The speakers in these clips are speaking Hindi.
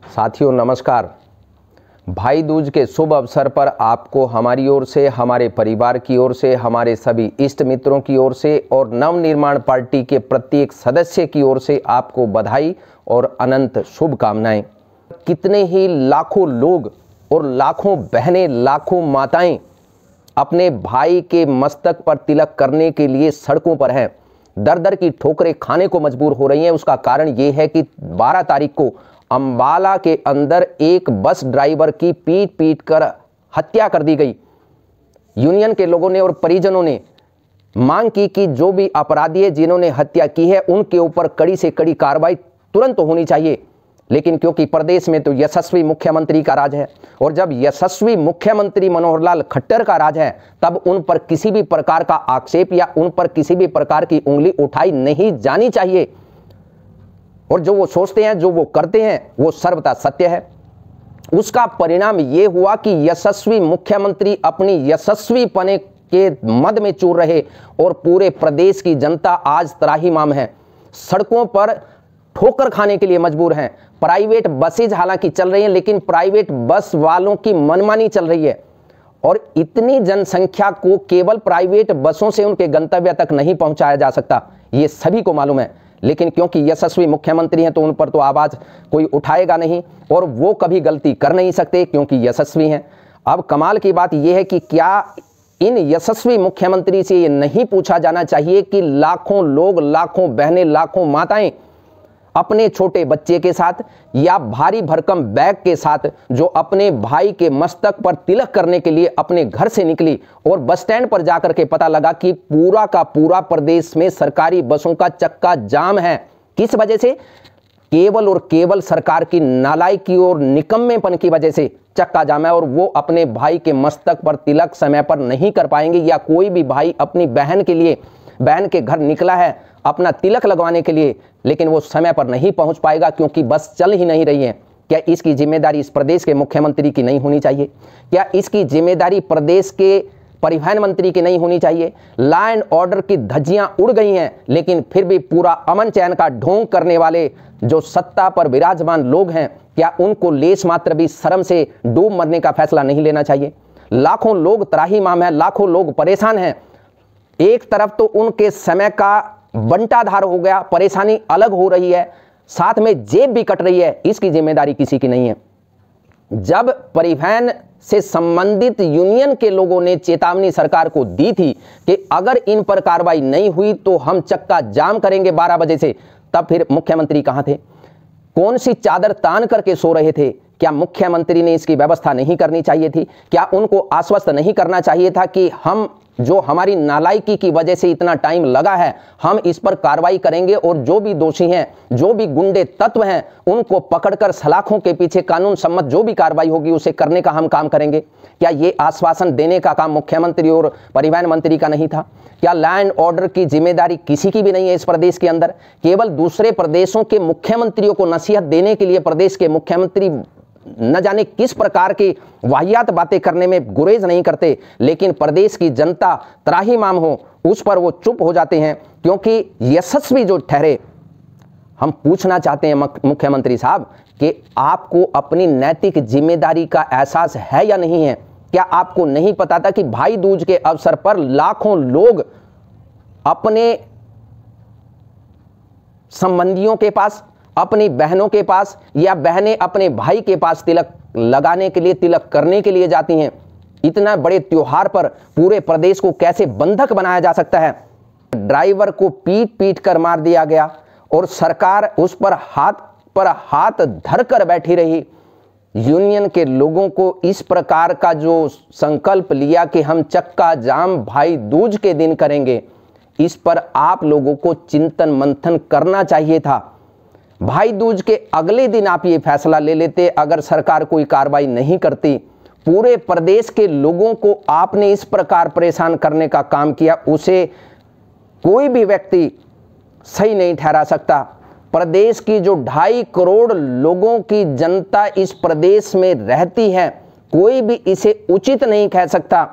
साथियों नमस्कार। भाई दूज के शुभ अवसर पर आपको हमारी ओर से, हमारे परिवार की ओर से, हमारे सभी इष्ट मित्रों की ओर से और नवनिर्माण पार्टी के प्रत्येक सदस्य की ओर से आपको बधाई और अनंत शुभकामनाएं। कितने ही लाखों लोग और लाखों बहनें, लाखों माताएं अपने भाई के मस्तक पर तिलक करने के लिए सड़कों पर हैं, दर दर की ठोकरें खाने को मजबूर हो रही हैं। उसका कारण ये है कि 12 तारीख को अंबाला के अंदर एक बस ड्राइवर की पीट पीट कर हत्या कर दी गई। यूनियन के लोगों ने और परिजनों ने मांग की कि जो भी अपराधी है, जिन्होंने हत्या की है, उनके ऊपर कड़ी से कड़ी कार्रवाई तुरंत होनी चाहिए। लेकिन क्योंकि प्रदेश में तो यशस्वी मुख्यमंत्री का राज है और जब यशस्वी मुख्यमंत्री मनोहर लाल खट्टर का राज है, तब उन पर किसी भी प्रकार का आक्षेप या उन पर किसी भी प्रकार की उंगली उठाई नहीं जानी चाहिए। और जो वो सोचते हैं, जो वो करते हैं, वो सर्वथा सत्य है। उसका परिणाम ये हुआ कि यशस्वी मुख्यमंत्री अपनी यशस्वी पने के मद में चूर रहे और पूरे प्रदेश की जनता आज त्राहिमाम है, सड़कों पर ठोकर खाने के लिए मजबूर हैं। प्राइवेट बसेज हालांकि चल रही हैं, लेकिन प्राइवेट बस वालों की मनमानी चल रही है और इतनी जनसंख्या को केवल प्राइवेट बसों से उनके गंतव्य तक नहीं पहुंचाया जा सकता, ये सभी को मालूम है। लेकिन क्योंकि यशस्वी मुख्यमंत्री हैं तो उन पर तो आवाज कोई उठाएगा नहीं और वो कभी गलती कर नहीं सकते क्योंकि यशस्वी हैं। अब कमाल की बात यह है कि क्या इन यशस्वी मुख्यमंत्री से ये नहीं पूछा जाना चाहिए कि लाखों लोग, लाखों बहनें, लाखों माताएं अपने छोटे बच्चे के साथ या भारी भरकम बैग के साथ जो अपने भाई के मस्तक पर तिलक करने के लिए अपने घर से निकली और बस स्टैंड पर जाकर के पता लगा कि पूरा का पूरा प्रदेश में सरकारी बसों का चक्का जाम है। किस वजह से? केवल और केवल सरकार की नालायकी और निकम्मेपन की वजह से चक्का जाम है और वो अपने भाई के मस्तक पर तिलक समय पर नहीं कर पाएंगे। या कोई भी भाई अपनी बहन के लिए, बहन के घर निकला है अपना तिलक लगवाने के लिए, लेकिन वो समय पर नहीं पहुंच पाएगा क्योंकि बस चल ही नहीं रही है। क्या इसकी जिम्मेदारी इस प्रदेश के मुख्यमंत्री की नहीं होनी चाहिए? क्या इसकी जिम्मेदारी प्रदेश के परिवहन मंत्री की नहीं होनी चाहिए? लॉ एंड ऑर्डर की धज्जियां उड़ गई हैं, लेकिन फिर भी पूरा अमन चैन का ढोंग करने वाले जो सत्ता पर विराजमान लोग हैं, क्या उनको लेश मात्र भी शर्म से डूब मरने का फैसला नहीं लेना चाहिए? लाखों लोग त्राहिमाम हैं, लाखों लोग परेशान हैं। एक तरफ तो उनके समय का बंटाधार हो गया, परेशानी अलग हो रही है, साथ में जेब भी कट रही है। इसकी जिम्मेदारी किसी की नहीं है। जब परिवहन से संबंधित यूनियन के लोगों ने चेतावनी सरकार को दी थी कि अगर इन पर कार्रवाई नहीं हुई तो हम चक्का जाम करेंगे 12 बजे से, तब फिर मुख्यमंत्री कहां थे? कौन सी चादर तान करके सो रहे थे? क्या मुख्यमंत्री ने इसकी व्यवस्था नहीं करनी चाहिए थी? क्या उनको आश्वस्त नहीं करना चाहिए था कि हम जो हमारी नालायकी की वजह से इतना टाइम लगा है, हम इस पर कार्रवाई करेंगे और जो भी दोषी हैं, जो भी गुंडे तत्व हैं, उनको पकड़कर सलाखों के पीछे कानून सम्मत जो भी कार्रवाई होगी उसे करने का हम काम करेंगे? क्या ये आश्वासन देने का काम मुख्यमंत्री और परिवहन मंत्री का नहीं था? क्या लॉ एंड ऑर्डर की जिम्मेदारी किसी की भी नहीं है इस प्रदेश के अंदर? केवल दूसरे प्रदेशों के मुख्यमंत्रियों को नसीहत देने के लिए प्रदेश के मुख्यमंत्री न जाने किस प्रकार की वाहियात बातें करने में गुरेज नहीं करते, लेकिन प्रदेश की जनता त्राहिमाम हो उस पर वो चुप हो जाते हैं क्योंकि यशस्वी जो ठहरे। हम पूछना चाहते हैं मुख्यमंत्री साहब कि आपको अपनी नैतिक जिम्मेदारी का एहसास है या नहीं है? क्या आपको नहीं पता था कि भाई दूज के अवसर पर लाखों लोग अपने संबंधियों के पास, अपनी बहनों के पास या बहनें अपने भाई के पास तिलक लगाने के लिए, तिलक करने के लिए जाती हैं? इतना बड़े त्योहार पर पूरे प्रदेश को कैसे बंधक बनाया जा सकता है? ड्राइवर को पीट पीट कर मार दिया गया और सरकार उस पर हाथ धरकर बैठी रही। यूनियन के लोगों को इस प्रकार का जो संकल्प लिया कि हम चक्का जाम भाई दूज के दिन करेंगे, इस पर आप लोगों को चिंतन मंथन करना चाहिए था। भाई दूज के अगले दिन आप ये फैसला ले लेते। अगर सरकार कोई कार्रवाई नहीं करती, पूरे प्रदेश के लोगों को आपने इस प्रकार परेशान करने का काम किया, उसे कोई भी व्यक्ति सही नहीं ठहरा सकता। प्रदेश की जो 2.5 करोड़ लोगों की जनता इस प्रदेश में रहती है, कोई भी इसे उचित नहीं कह सकता।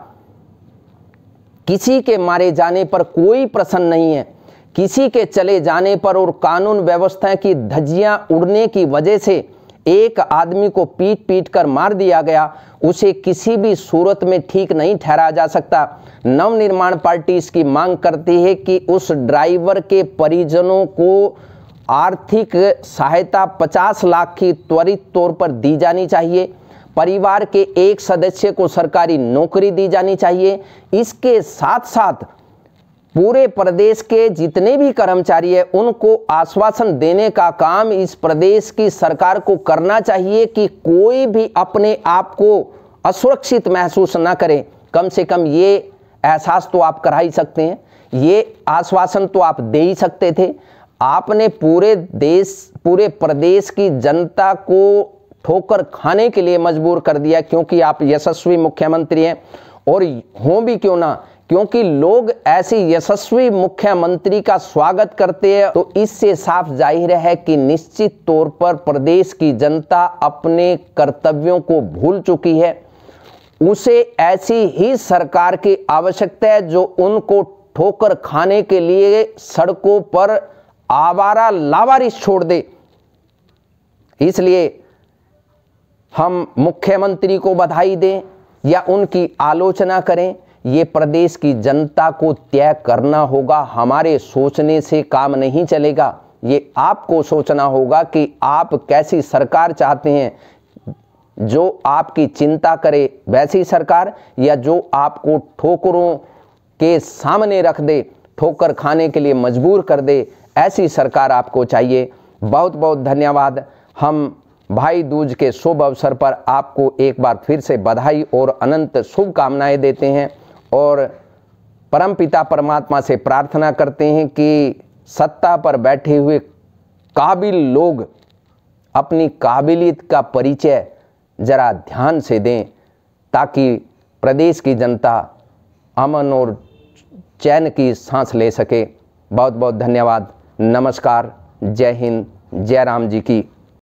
किसी के मारे जाने पर कोई प्रसन्न नहीं है, किसी के चले जाने पर और कानून व्यवस्था की धज्जियां उड़ने की वजह से एक आदमी को पीट पीट कर मार दिया गया, उसे किसी भी सूरत में ठीक नहीं ठहराया जा सकता। नवनिर्माण पार्टी इसकी मांग करती है कि उस ड्राइवर के परिजनों को आर्थिक सहायता 50 लाख की त्वरित तौर पर दी जानी चाहिए। परिवार के एक सदस्य को सरकारी नौकरी दी जानी चाहिए। इसके साथ साथ पूरे प्रदेश के जितने भी कर्मचारी हैं उनको आश्वासन देने का काम इस प्रदेश की सरकार को करना चाहिए कि कोई भी अपने आप को असुरक्षित महसूस ना करे। कम से कम ये एहसास तो आप करा ही सकते हैं, ये आश्वासन तो आप दे ही सकते थे। आपने पूरे प्रदेश की जनता को ठोकर खाने के लिए मजबूर कर दिया, क्योंकि आप यशस्वी मुख्यमंत्री हैं। और हो भी क्यों ना, क्योंकि लोग ऐसे यशस्वी मुख्यमंत्री का स्वागत करते हैं, तो इससे साफ जाहिर है कि निश्चित तौर पर प्रदेश की जनता अपने कर्तव्यों को भूल चुकी है। उसे ऐसी ही सरकार की आवश्यकता है जो उनको ठोकर खाने के लिए सड़कों पर आवारा लावारिस छोड़ दे। इसलिए हम मुख्यमंत्री को बधाई दें या उनकी आलोचना करें, ये प्रदेश की जनता को तय करना होगा। हमारे सोचने से काम नहीं चलेगा, ये आपको सोचना होगा कि आप कैसी सरकार चाहते हैं, जो आपकी चिंता करे वैसी सरकार, या जो आपको ठोकरों के सामने रख दे, ठोकर खाने के लिए मजबूर कर दे, ऐसी सरकार आपको चाहिए। बहुत बहुत धन्यवाद। हम भाई दूज के शुभ अवसर पर आपको एक बार फिर से बधाई और अनंत शुभकामनाएं देते हैं और परमपिता परमात्मा से प्रार्थना करते हैं कि सत्ता पर बैठे हुए काबिल लोग अपनी काबिलियत का परिचय जरा ध्यान से दें, ताकि प्रदेश की जनता अमन और चैन की सांस ले सके। बहुत बहुत धन्यवाद। नमस्कार। जय हिंद। जय राम जी की